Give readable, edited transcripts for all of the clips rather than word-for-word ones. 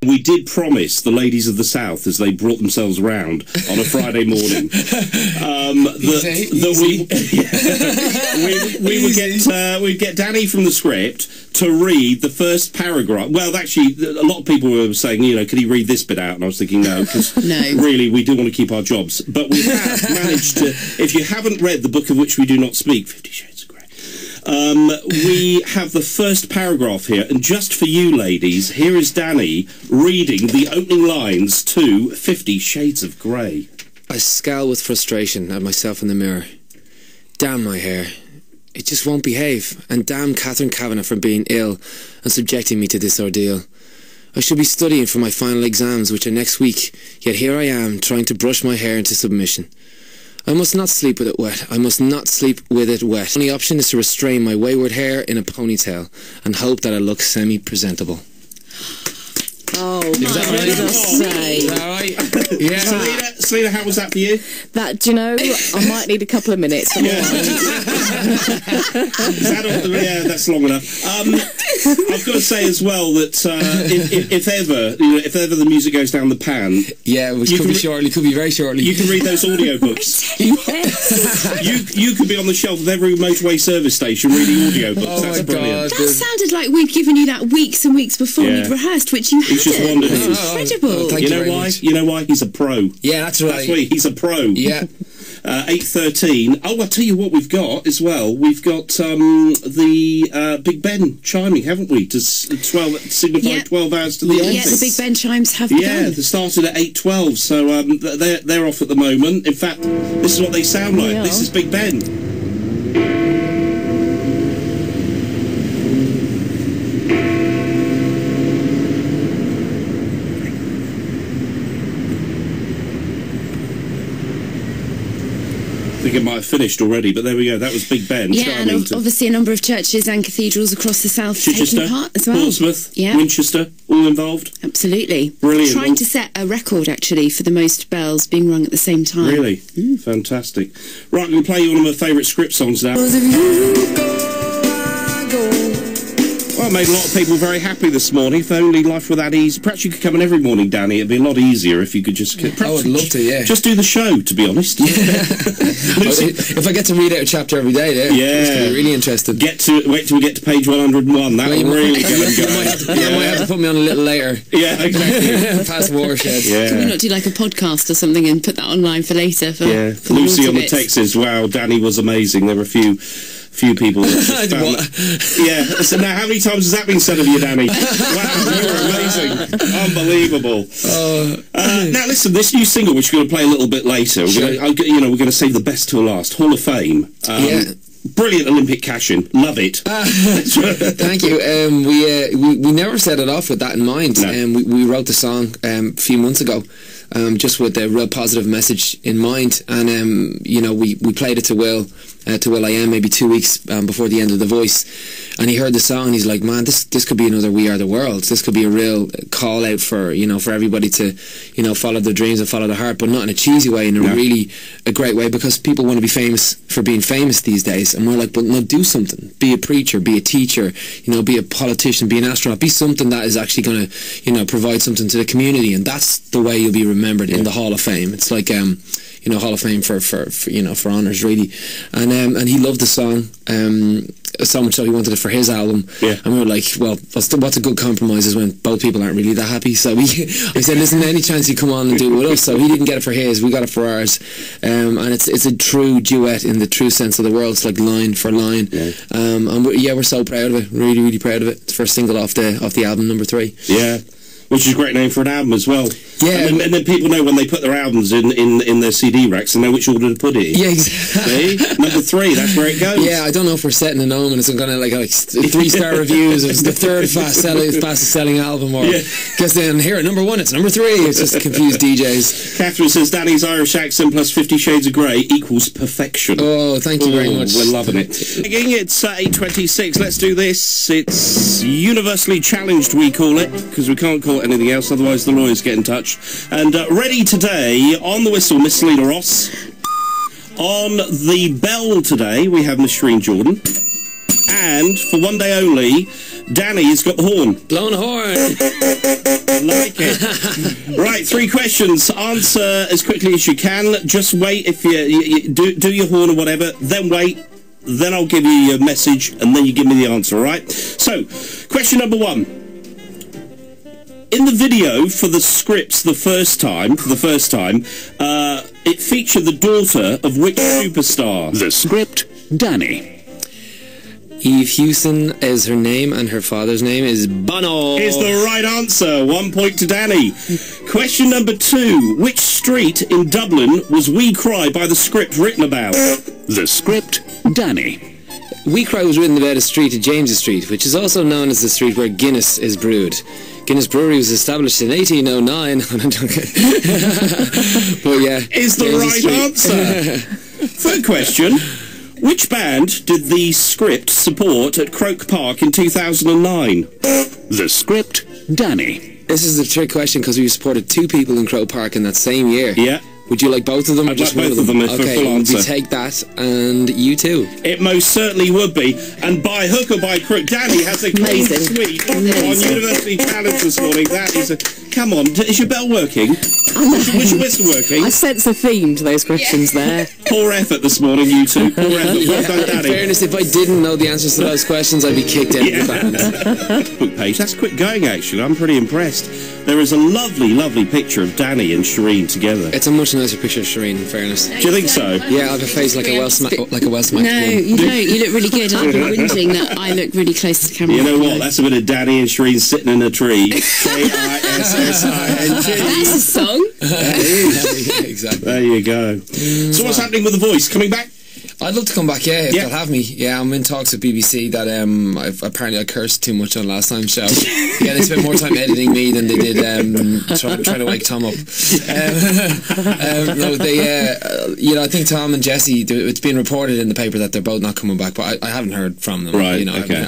We did promise the ladies of the South, as they brought themselves round on a Friday morning, we'd get Danny from the script to read the first paragraph. Well, actually, a lot of people were saying, you know, could he read this bit out? And I was thinking, no, because really, we do want to keep our jobs. But we have managed to, if you haven't read The Book of Which We Do Not Speak, 50 Shades of Grey, we have the first paragraph here, and just for you ladies, here is Danny reading the opening lines to 50 Shades of Grey. I scowl with frustration at myself in the mirror. Damn my hair. It just won't behave, and damn Catherine Kavanagh for being ill and subjecting me to this ordeal. I should be studying for my final exams, which are next week, yet here I am, trying to brush my hair into submission. I must not sleep with it wet. I must not sleep with it wet. The only option is to restrain my wayward hair in a ponytail and hope that I look semi-presentable. Oh, my goodness sake. Is that right? Yeah. Selena, how was that for you? That, do you know, I might need a couple of minutes. Yeah. That's long enough. I've got to say as well that if ever the music goes down the pan, which could be shortly, could be very shortly, you can read those audiobooks. you could be on the shelf of every motorway service station reading audiobooks. Oh, that's brilliant. That sounded like we'd given you that weeks and weeks before we'd rehearsed, which you hadn't. Just wondered. Incredible. You know why? You know why? He's a pro. Yeah, that's right. That's why he's a pro. Yeah. 8:13. Oh, I'll tell you what we've got as well. We've got the Big Ben chiming, haven't we? To signify 12 hours to the end. Yeah, the Big Ben chimes have begun. Yeah, they started at 8:12, so they're off at the moment. In fact, this is what they sound like. Yeah. This is Big Ben. I think it might have finished already, but there we go. That was Big Ben. Yeah, and obviously a number of churches and cathedrals across the south taking part as well. Portsmouth, Winchester, all involved. Absolutely. Brilliant. Trying to set a record, actually, for the most bells being rung at the same time. Really? Fantastic. Right, I'm going to play you one of my favourite script songs now. Well, it made a lot of people very happy this morning. If only life were that easy. Perhaps you could come in every morning, Danny. It'd be a lot easier if you could just... I would love to, yeah. Just do the show, to be honest. If I get to read out a chapter every day, I'm really interested. Wait till we get to page 101. That will really get them going. You might have to put me on a little later. Yeah, exactly. Past watershed. Yeah. Can we not do like a podcast or something and put that online for later? For Lucy on the text says, wow, Danny was amazing. There were a few people that so now how many times has that been said of you, Danny? Wow, you were amazing. Unbelievable. Now listen, this new single which we're going to play a little bit later, we're going to save the best till last. Hall of Fame. Brilliant Olympic cash-in. Love it. Thank you. We never set it off with that in mind. No. We wrote the song a few months ago, just with a real positive message in mind, and we played it to Will I Am maybe 2 weeks before the end of The Voice, and he heard the song and he's like, man, this could be another We Are the World. This could be a real call out for everybody to follow their dreams and follow their heart, but not in a cheesy way, in a really a great way, because people want to be famous for being famous these days, and we're like, but no, do something. Be a preacher, be a teacher, be a politician, be an astronaut, be something that is actually going to provide something to the community, and that's the way you'll be remembered in the Hall of Fame. It's like Hall of Fame for honours, really. And he loved the song so much so he wanted it for his album. And we were like, well, what's a good compromise is when both people aren't really that happy. So I said, listen, any chance you come on and do it with us? So he didn't get it for his, we got it for ours. And it's a true duet in the true sense of the word. It's like line for line. And we're so proud of it, really, really proud of it. It's the first single off the album, number 3. Yeah. Which is a great name for an album as well. Yeah. And then people know when they put their albums in their CD racks, and know which order to put it in. Yeah, exactly. See? Number 3, that's where it goes. Yeah, I don't know if we're setting a gnome and it's going to like 3-star reviews, or it's the third fastest selling album, or guess then here at number 1 it's number 3. It's just confused DJs. Catherine says Danny's Irish accent plus 50 Shades of Grey equals perfection. Oh, thank you very much. We're loving it. Again, it's 8:26. Let's do this. It's universally challenged, we call it, because we can't call it anything else, otherwise the lawyers get in touch. And ready today on the whistle, Miss Selena Ross. On the bell today, we have Miss Shereen Jordan. And for one day only, Danny has got the horn. Blown a horn. I like it. Right, 3 questions. Answer as quickly as you can. Just wait. If you do your horn or whatever, then wait. Then I'll give you your message, and then you give me the answer, all right? So, question number 1. In the video for the scripts the first time, it featured the daughter of which superstar? The script, Danny. Eve Hewson is her name, and her father's name is Bono. Is the right answer. 1 point to Danny. Question number 2. Which street in Dublin was We Cry by the script written about? The script, Danny. We Cry was written about a street at James's Street, which is also known as the street where Guinness is brewed. Guinness Brewery was established in 1809. But yeah, is the right answer. Third question. Which band did the script support at Croke Park in 2009? The script, Danny. This is a trick question because we supported 2 people in Croke Park in that same year. Yeah. Would you like both of them? I'd like both of them for full answer. We take that, and you too. It most certainly would be. And by hook or by crook, Danny has a clean sweep on University Challenge this morning. That is a... Come on, is your bell working? Was your whistle working? I sense a theme to those questions there. Poor effort this morning, you two. Poor effort. Well done, Danny. In fairness, if I didn't know the answers to those questions, I'd be kicked out of the band. Book page. That's quick going, actually. I'm pretty impressed. There is a lovely, lovely picture of Danny and Shireen together. It's a much nicer picture of Shireen, in fairness. Do you think so? Yeah, I have a face like a well-smacked one. No, you don't. You look really good. I've been whinging that I look really close to the camera. You know what? That's a bit of Danny and Shireen sitting in a tree. K-I-S-S-I-N-G. That's a song. That is. Yeah, exactly. There you go. So what's happening with The Voice? Coming back? I'd love to come back, if they'll have me. Yeah, I'm in talks with BBC that apparently I cursed too much on last time's show. Yeah, they spent more time editing me than they did trying to wake Tom up. No, they, I think Tom and Jesse, it's been reported in the paper that they're both not coming back, but I haven't heard from them. Right, okay.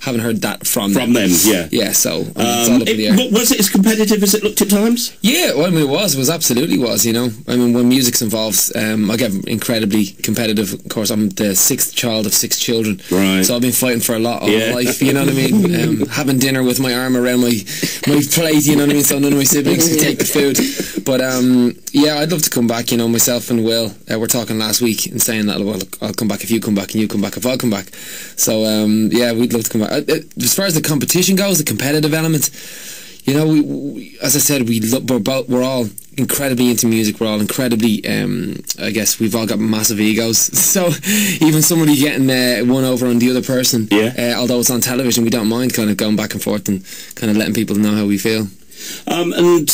Haven't heard that from them. From them, yeah. Yeah, so it's all up in the air. Was it as competitive as it looked at times? Yeah, well, I mean, it was absolutely was, I mean, when music's involved, I get incredibly competitive. Of course, I'm the 6th child of 6 children, right? So I've been fighting for a lot all my life. You know what I mean? Having dinner with my arm around my plate. You know what I mean? So none of my siblings can take the food. But yeah, I'd love to come back. Myself and Will were talking last week and saying that, well, look, I'll come back if you come back, and you come back if I'll come back. So yeah, we'd love to come back. As far as the competition goes, the competitive element, we as I said, we're all incredibly into music. We're all incredibly, I guess we've all got massive egos. So even somebody getting one over on the other person, although it's on television, we don't mind kind of going back and forth and kind of letting people know how we feel. And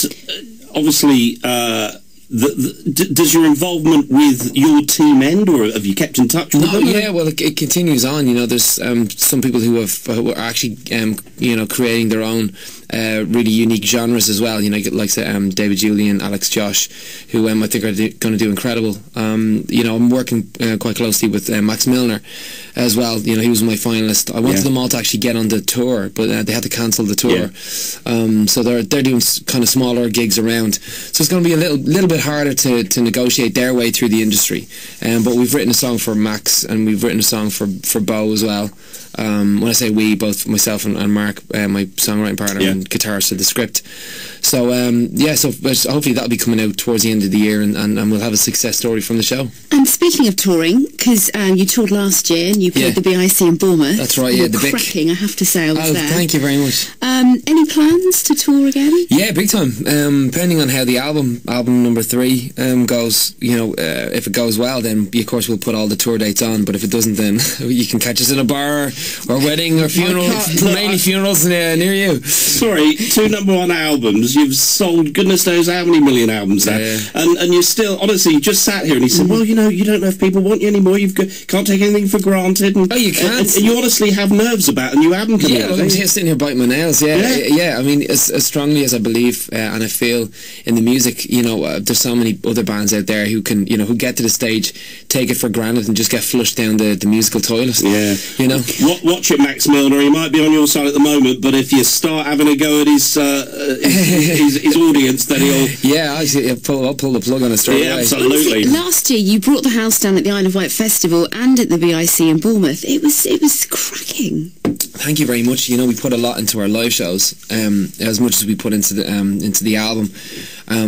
obviously, does your involvement with your team end, or have you kept in touch with them? Yeah, well, it continues on. There's some people who are actually creating their own really unique genres as well. Like David Julian, Alex Josh, who I think are going to do incredible. I'm working quite closely with Max Milner as well. He was my finalist. I wanted them all to actually get on the tour, but they had to cancel the tour. So they're doing kind of smaller gigs around. So it's going to be a little bit harder to negotiate their way through the industry. But we've written a song for Max, and we've written a song for Bo as well. When I say we, both myself and Mark, my songwriting partner and guitarist of the script. So so hopefully that'll be coming out towards the end of the year, and we'll have a success story from the show. And speaking of touring, because you toured last year and you played the BIC in Bournemouth. That's right, the Vic. Cracking, I have to say, I was there. Thank you very much. Any plans to tour again? Yeah, big time. Depending on how the album number 3 goes, if it goes well, then of course we'll put all the tour dates on. But if it doesn't, then you can catch us in a bar or wedding or funeral, mainly funerals near you. Sorry, 2 #1 albums. You've sold goodness knows how many million albums now, and you're still, honestly, you just sat here and he said, well, you don't know if people want you anymore. Can't take anything for granted. And, you can't. And you honestly have nerves about a new album coming out. Yeah, I'm just sitting here biting my nails. Yeah. I mean, as strongly as I believe and I feel in the music, there's so many other bands out there who can, who get to the stage, take it for granted, and just get flushed down the musical toilet. Yeah. Watch it, Max Milner. He might be on your side at the moment, but if you start having a go at his audience, then he'll... Yeah, I'll pull the plug on it straight away. Absolutely. Last year, you brought the house down at the Isle of Wight Festival and at the BIC in Bournemouth. It was cracking. Thank you very much. You know, we put a lot into our live shows, as much as we put into the album,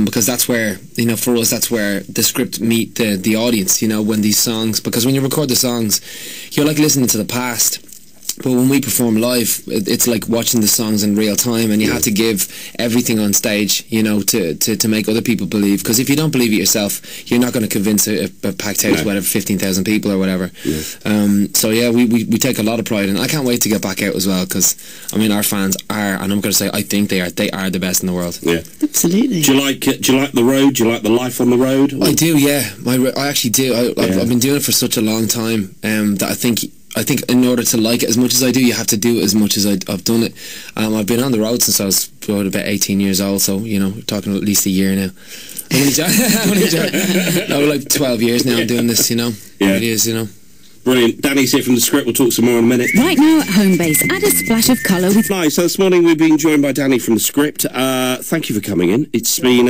because that's where, you know, for us, that's where the script meet the audience. You know, when these songs, because when you record the songs, you're like listening to the past. But when we perform live, it's like watching the songs in real time, and you have to give everything on stage, you know, to make other people believe. Because if you don't believe it yourself, you're not going to convince a packed house, whatever, 15,000 people or whatever. So yeah, we take a lot of pride in it. I can't wait to get back out as well, because I mean, our fans are, and I'm going to say, I think they are the best in the world. Yeah, absolutely. Do you like the road? Do you like the life on the road? Or? I do. Yeah, I actually do. I've been doing it for such a long time that I think in order to like it as much as I do, you have to do it as much as I've done it. I've been on the road since I was about 18 years old, so, you know, we're talking at least a year now. No, like 12 years now I'm doing this, you know. Yeah. It is, you know. Brilliant. Danny's here from the script. We'll talk some more in a minute. Right now at Homebase, add a splash of colour with... Nice. So this morning we've been joined by Danny from the script. Thank you for coming in. It's been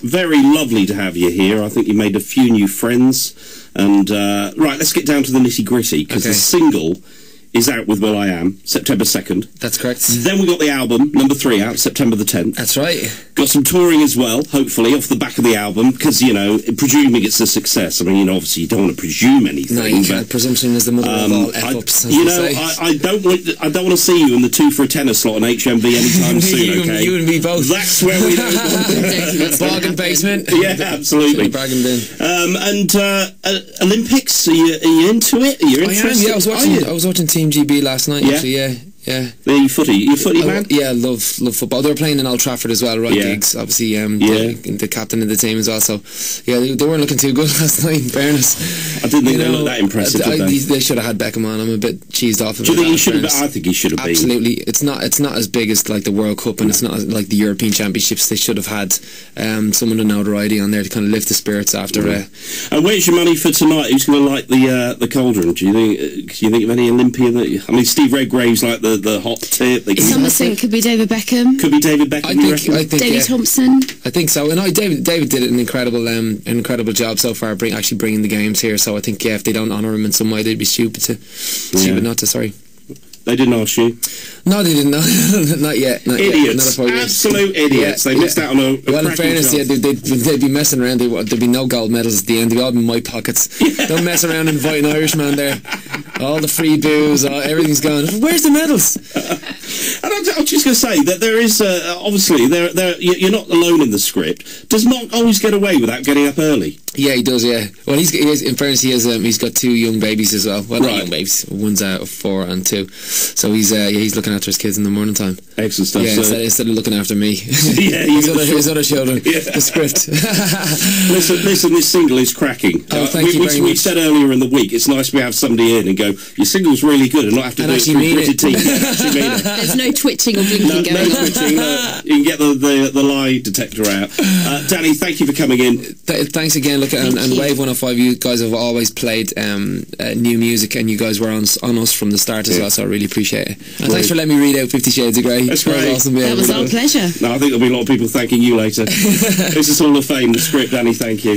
very lovely to have you here. I think you made a few new friends. And, right, let's get down to the nitty-gritty, because the single is out with Will I Am, September 2nd. That's correct. Then we got the album, number 3, out September the 10th. That's right. Got some touring as well, hopefully, off the back of the album, because, you know, presuming it's a success. I mean, you know, obviously you don't want to presume anything. No, you can't. Presumption is the mother of all F-ups, you know, I don't want to see you in the 2 for a tenner slot on HMV anytime soon, okay? You and me both. That's where we don't want to bargain basement. Yeah, absolutely. Bargain bin. And Olympics, are you into it? Are you interested? I am, yeah. I was watching Team GB last night, actually, yeah. The footy. You a footy man? Yeah, love football. They were playing in Old Trafford as well, right? Giggs, obviously, the captain of the team as well. So, yeah, they weren't looking too good last night, in fairness. I didn't think they looked that impressive, did they? They should have had Beckham on. I'm a bit cheesed off of it. Do you think he should have been? I think he should have been. Absolutely. It's not as big as like the World Cup, and it's not like the European Championships. They should have had someone of notoriety on there to kind of lift the spirits after. And where's your money for tonight? Who's going to light the cauldron? Do you think of any Olympian that? I mean, Steve Redgrave's like the hot tip. Somerset could be David Beckham. Could be David Beckham. I think Davy Thompson. I think so. And David did an incredible job so far, actually bringing the games here. So I think if they don't honour him in some way, they'd be stupid not to. Sorry. They didn't ask you? No, they didn't. Not yet. Idiots. Absolute idiots. They missed out on a well, in fairness, they'd be messing around. There'd be no gold medals at the end. They'd all be in my pockets. Don't mess around inviting Irishman there. All the free booze, everything's gone. Where's the medals? And I was just going to say that there is, obviously, you're not alone in the script. Does Mark always get away without getting up early? Yeah, he does, yeah. Well, in fairness, he's got 2 young babies as well. Well, not young babies. One's 4 and 2. So he's looking after his kids in the morning time. Excellent stuff. Yeah, instead of looking after me. Yeah, his other children. Yeah. The script. listen, this single is cracking. Thank you very much. We said earlier in the week, it's nice we have somebody in and go, your single's really good, and not have to do it through gritted teeth. There's no twitching or blinking going on. Twitching, you can get the lie detector out. Danny, thank you for coming in. Thanks again. Look, and Wave 105, you guys have always played new music, and you guys were on us from the start as well, so I really appreciate it. And thanks for letting me read out 50 Shades of Grey. That's great. Awesome. That was our pleasure. No, I think there'll be a lot of people thanking you later. This is Hall of Fame, the script. Danny, thank you.